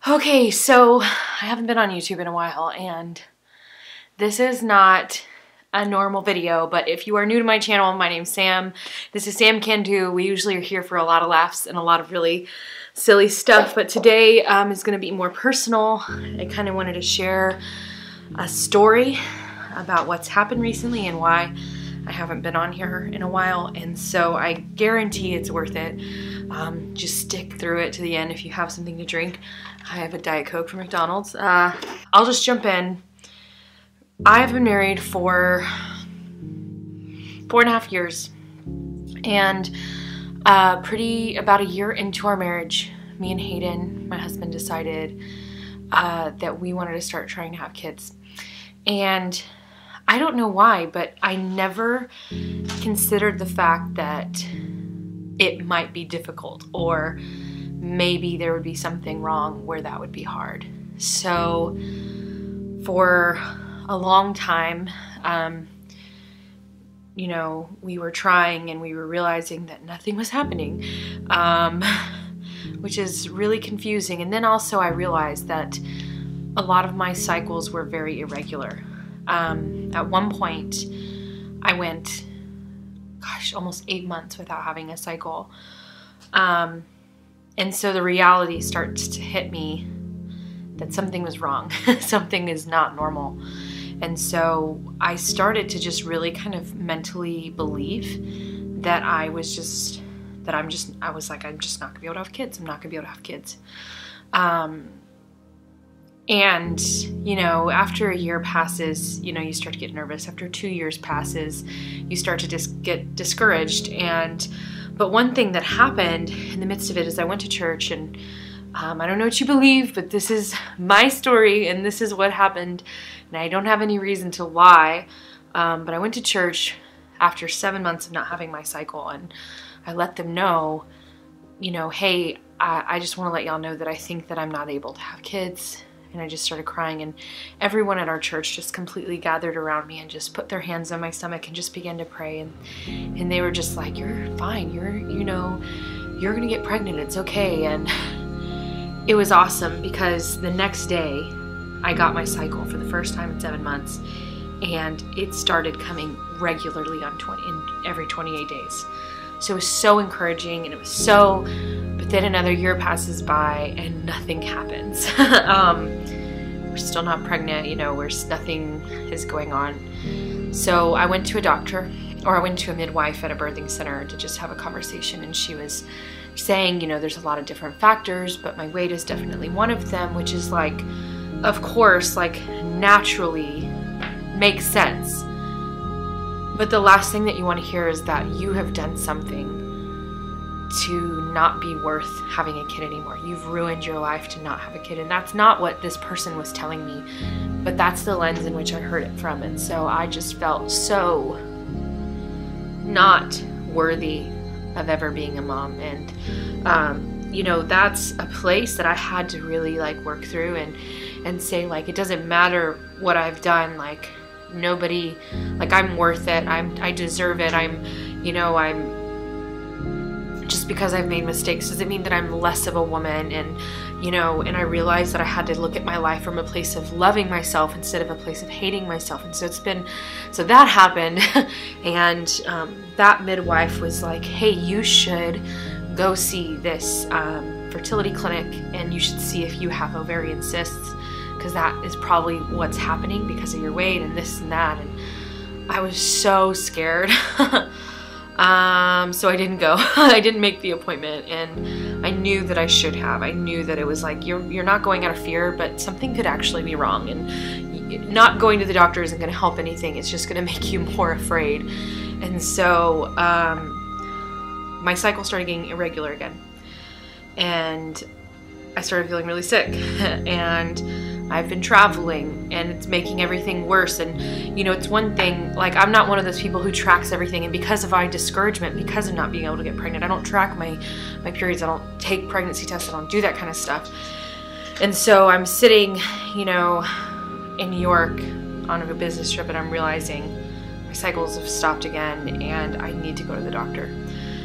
Okay, so I haven't been on YouTube in a while, and this is not a normal video, but if you are new to my channel, my name's Sam. This is Sam Can Do. We usually are here for a lot of laughs and a lot of really silly stuff, but today is going to be more personal. I kind of wanted to share a story about what's happened recently and why I haven't been on here in a while, and so I guarantee it's worth it. Just stick through it to the end if you have something to drink. I have a Diet Coke from McDonald's. I'll just jump in. I've been married for 4.5 years, and about a year into our marriage, me and Hayden, my husband, decided that we wanted to start trying to have kids. And I don't know why, but I never considered the fact that it might be difficult, or maybe there would be something wrong where that would be hard. So for a long time, you know, we were trying and we were realizing that nothing was happening, which is really confusing. And then also I realized that a lot of my cycles were very irregular. At one point I went, gosh, almost 8 months without having a cycle. And so the reality starts to hit me that something was wrong. Something is not normal. And so I started to just really kind of mentally believe that I'm just not gonna be able to have kids. I'm not gonna be able to have kids. And, you know, after a year passes, you know, you start to get nervous. After 2 years passes, you start to just get discouraged. But one thing that happened in the midst of it is I went to church, and I don't know what you believe, but this is my story and this is what happened. And I don't have any reason to lie. But I went to church after 7 months of not having my cycle, and I let them know, you know, hey, I just want to let y'all know that I think that I'm not able to have kids. And I just started crying, and everyone at our church just completely gathered around me and just put their hands on my stomach and just began to pray. And they were just like, you're fine. You're going to get pregnant. It's okay. And it was awesome, because the next day I got my cycle for the first time in 7 months, and it started coming regularly in every 28 days. So it was so encouraging, and it was so, but then another year passes by and nothing happens. We're still not pregnant, you know, nothing is going on. So I went to a doctor, or I went to a midwife at a birthing center to just have a conversation, and she was saying, you know, there's a lot of different factors, but my weight is definitely one of them, which is like, of course, like naturally makes sense. But the last thing that you want to hear is that you have done something to not be worth having a kid anymore. You've ruined your life to not have a kid. And that's not what this person was telling me, but that's the lens in which I heard it from. And so I just felt so not worthy of ever being a mom. And, you know, that's a place that I had to really like work through and say, like, it doesn't matter what I've done, like, nobody, like, I'm worth it, I deserve it, just because I've made mistakes doesn't mean that I'm less of a woman. And, you know, and I realized that I had to look at my life from a place of loving myself instead of a place of hating myself. And so that happened. And that midwife was like, hey, you should go see this fertility clinic, and you should see if you have ovarian cysts, because that is probably what's happening because of your weight and this and that. And I was so scared. So I didn't go. I didn't make the appointment, and I knew that I should have. I knew that it was like, you're not going out of fear, but something could actually be wrong, and not going to the doctor isn't going to help anything. It's just going to make you more afraid. And so my cycle started getting irregular again, and I started feeling really sick. And I've been traveling, and it's making everything worse. And, you know, it's one thing, like, I'm not one of those people who tracks everything, and because of my discouragement, because of not being able to get pregnant, I don't track my periods, I don't take pregnancy tests, I don't do that kind of stuff. And so I'm sitting, you know, in New York on a business trip, and I'm realizing my cycles have stopped again, and I need to go to the doctor.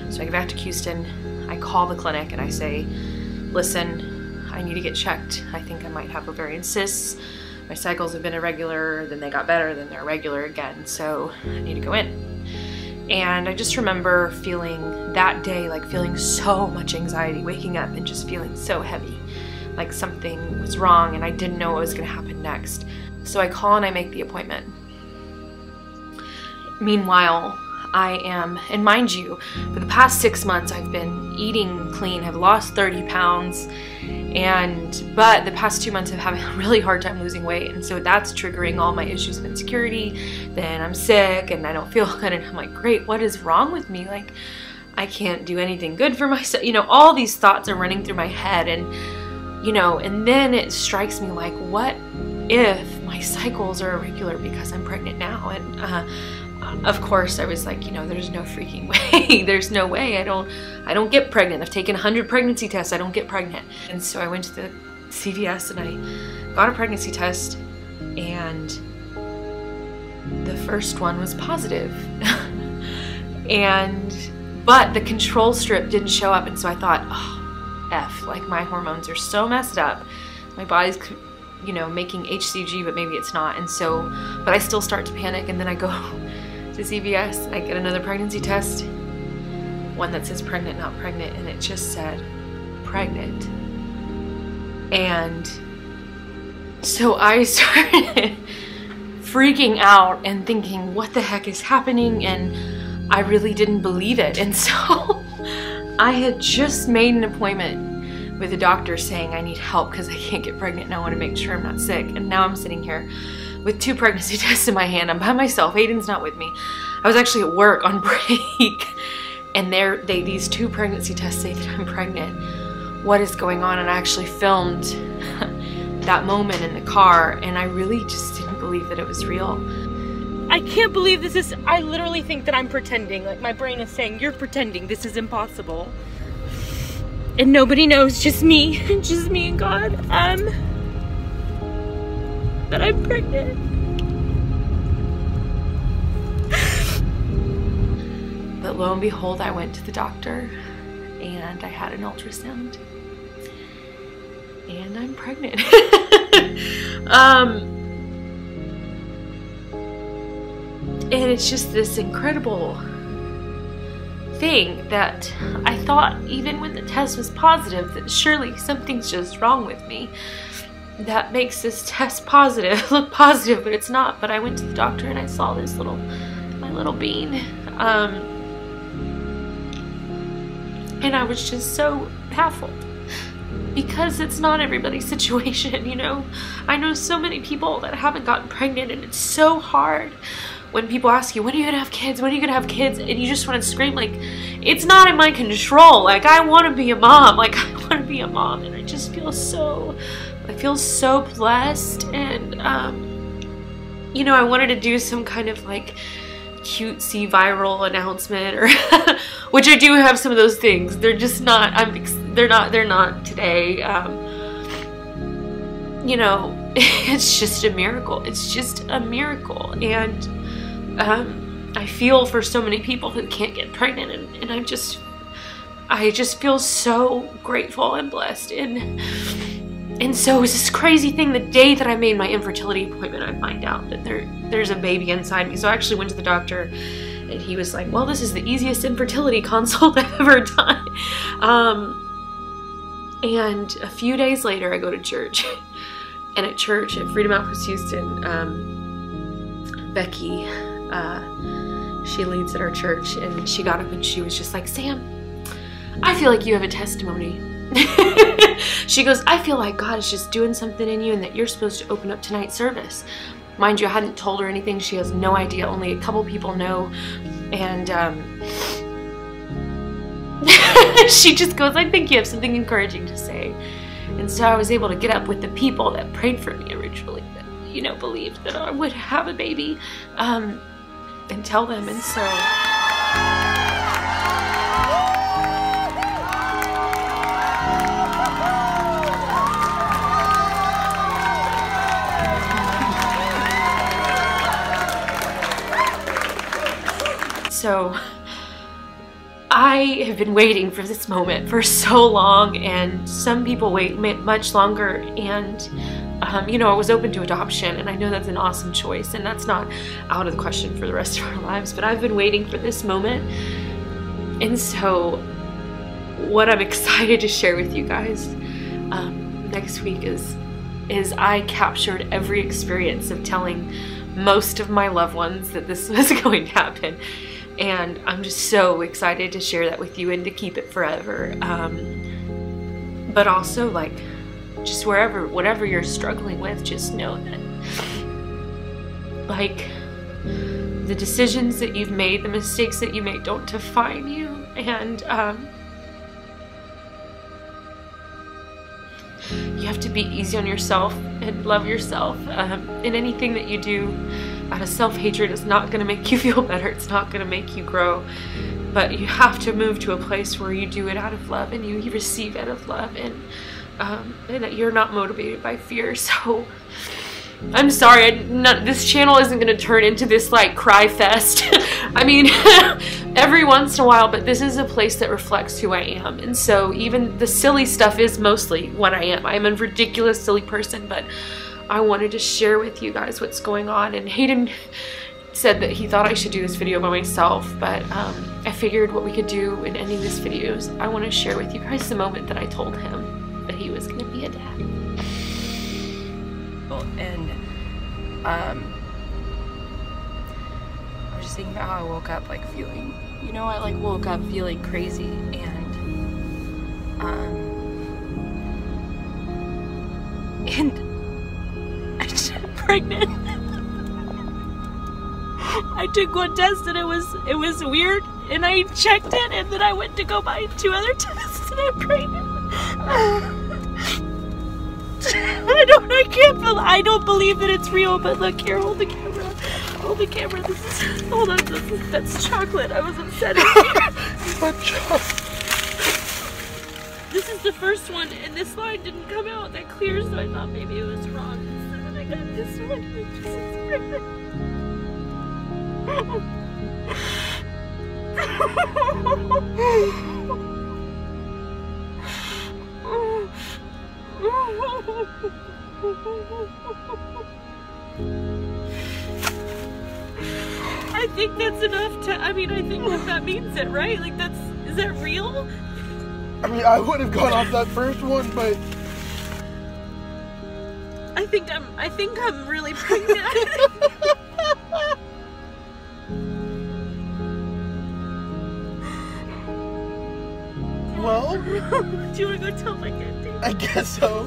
So I get back to Houston, I call the clinic, and I say, listen, I need to get checked. I think I might have ovarian cysts. My cycles have been irregular, then they got better, then they're irregular again, so I need to go in. And I just remember feeling that day, like feeling so much anxiety, waking up and just feeling so heavy, like something was wrong and I didn't know what was going to happen next. So I call and I make the appointment. Meanwhile, I am, and mind you, for the past 6 months I've been eating clean, have lost 30 pounds, but the past 2 months I've having a really hard time losing weight, and so that's triggering all my issues of insecurity. Then I'm sick and I don't feel good, and I'm like, great, what is wrong with me? Like, I can't do anything good for myself. You know, all these thoughts are running through my head, and you know, and then it strikes me like, what if my cycles are irregular because I'm pregnant now? And of course I was like, you know, there's no freaking way. There's no way. I don't get pregnant. I've taken 100 pregnancy tests. I don't get pregnant. And so I went to the CVS and I got a pregnancy test, and the first one was positive. But the control strip didn't show up, and so I thought, oh, F, like my hormones are so messed up. My body's, you know, making HCG, but maybe it's not. And so, but I still start to panic, and then I go to CVS and I get another pregnancy test, one that says pregnant, not pregnant, and it just said pregnant. And so I started freaking out and thinking, what the heck is happening? And I really didn't believe it. And so I had just made an appointment with a doctor saying I need help because I can't get pregnant and I want to make sure I'm not sick. And now I'm sitting here with 2 pregnancy tests in my hand. I'm by myself. Hayden's not with me. I was actually at work on break, and these 2 pregnancy tests say that I'm pregnant. What is going on? And I actually filmed that moment in the car, and I really just didn't believe that it was real. I can't believe this is, I literally think that I'm pretending. Like, my brain is saying, you're pretending, this is impossible. And nobody knows, just me and God, that I'm pregnant. But lo and behold, I went to the doctor and I had an ultrasound and I'm pregnant. And it's just this incredible thing that I thought, even when the test was positive, that surely something's just wrong with me that makes this test positive look positive, but it's not. But I went to the doctor and I saw this my little bean, and I was just so baffled, because it's not everybody's situation, you know. I know so many people that haven't gotten pregnant, and it's so hard when people ask you, when are you gonna have kids? When are you gonna have kids? And you just want to scream, like, it's not in my control. Like, I want to be a mom. Like, I want to be a mom. And I just feel so, I feel so blessed. And, you know, I wanted to do some kind of like cutesy viral announcement, or which I do have some of those things. They're just not, they're not today. You know, it's just a miracle. It's just a miracle. And I feel for so many people who can't get pregnant, and I just feel so grateful and blessed. And so it was this crazy thing. The day that I made my infertility appointment, I find out that there's a baby inside me. So I actually went to the doctor, and he was like, well, this is the easiest infertility consult I've ever done. And a few days later, I go to church. And at church at Freedom Outpost Houston, Becky, she leads at our church, and she got up and she was just like, Sam, I feel like you have a testimony. She goes, I feel like God is just doing something in you and that you're supposed to open up tonight's service. Mind you, I hadn't told her anything. She has no idea. Only a couple people know. And she just goes, I think you have something encouraging to say. And so I was able to get up with the people that prayed for me originally, that, you know, believed that I would have a baby, and tell them. And so I have been waiting for this moment for so long, and some people wait much longer, and you know, I was open to adoption, and I know that's an awesome choice, and that's not out of the question for the rest of our lives, but I've been waiting for this moment. And so what I'm excited to share with you guys next week is I captured every experience of telling most of my loved ones that this was going to happen, and I'm just so excited to share that with you and to keep it forever. But also, like, just whatever you're struggling with, just know that, like, the decisions that you've made, the mistakes that you make don't define you, and you have to be easy on yourself and love yourself. And anything that you do out of self-hatred is not going to make you feel better. It's not going to make you grow. But you have to move to a place where you do it out of love, and you receive out of love, and that you're not motivated by fear. So I'm sorry, this channel isn't going to turn into this like cry fest. I mean, every once in a while, but this is a place that reflects who I am. And so even the silly stuff is mostly what I am. I'm a ridiculous, silly person, but I wanted to share with you guys what's going on. And Hayden said that he thought I should do this video by myself, but I figured what we could do in ending this video is I want to share with you guys the moment that I told him that he was going to be a dad. And I was just thinking about how I woke up like feeling, you know, I like woke up feeling crazy, and I just got pregnant. I took one test and it was weird, and I checked it, and then I went to go buy 2 other tests, and I'm pregnant. I don't believe that it's real, but look here, hold the camera. Hold the camera. Hold on, that's chocolate. I was upset. What chocolate? This is the first one, and this line didn't come out that clear, so I thought maybe it was wrong. So then I got this one, which is pregnant. I think that's enough to, I mean, I think that means it, right? Like, is that real? I mean, I would have gone off that first one, but I think I'm really pregnant. well, do you want to go tell my dad? I guess so.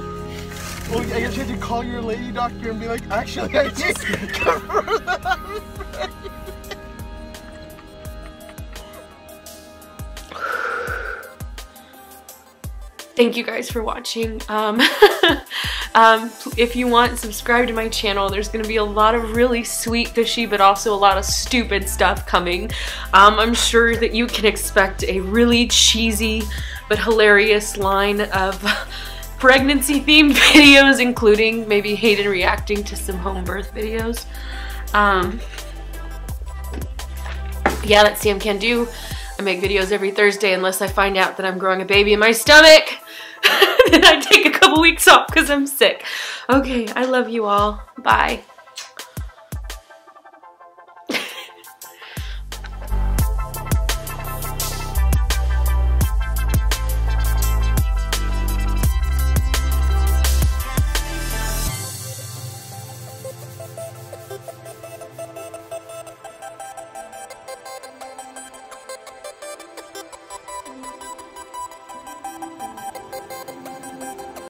Well, I guess you have to call your lady doctor and be like, actually, I just confirm that I'm pregnant. Thank you guys for watching. If you want, subscribe to my channel. There's going to be a lot of really sweet, gushy, but also a lot of stupid stuff coming. I'm sure that you can expect a really cheesy but hilarious line of pregnancy-themed videos, including maybe Hayden reacting to some home birth videos. Yeah, that's Sam Can Do. I make videos every Thursday unless I find out that I'm growing a baby in my stomach. Then I take a couple weeks off because I'm sick. Okay, I love you all. Bye.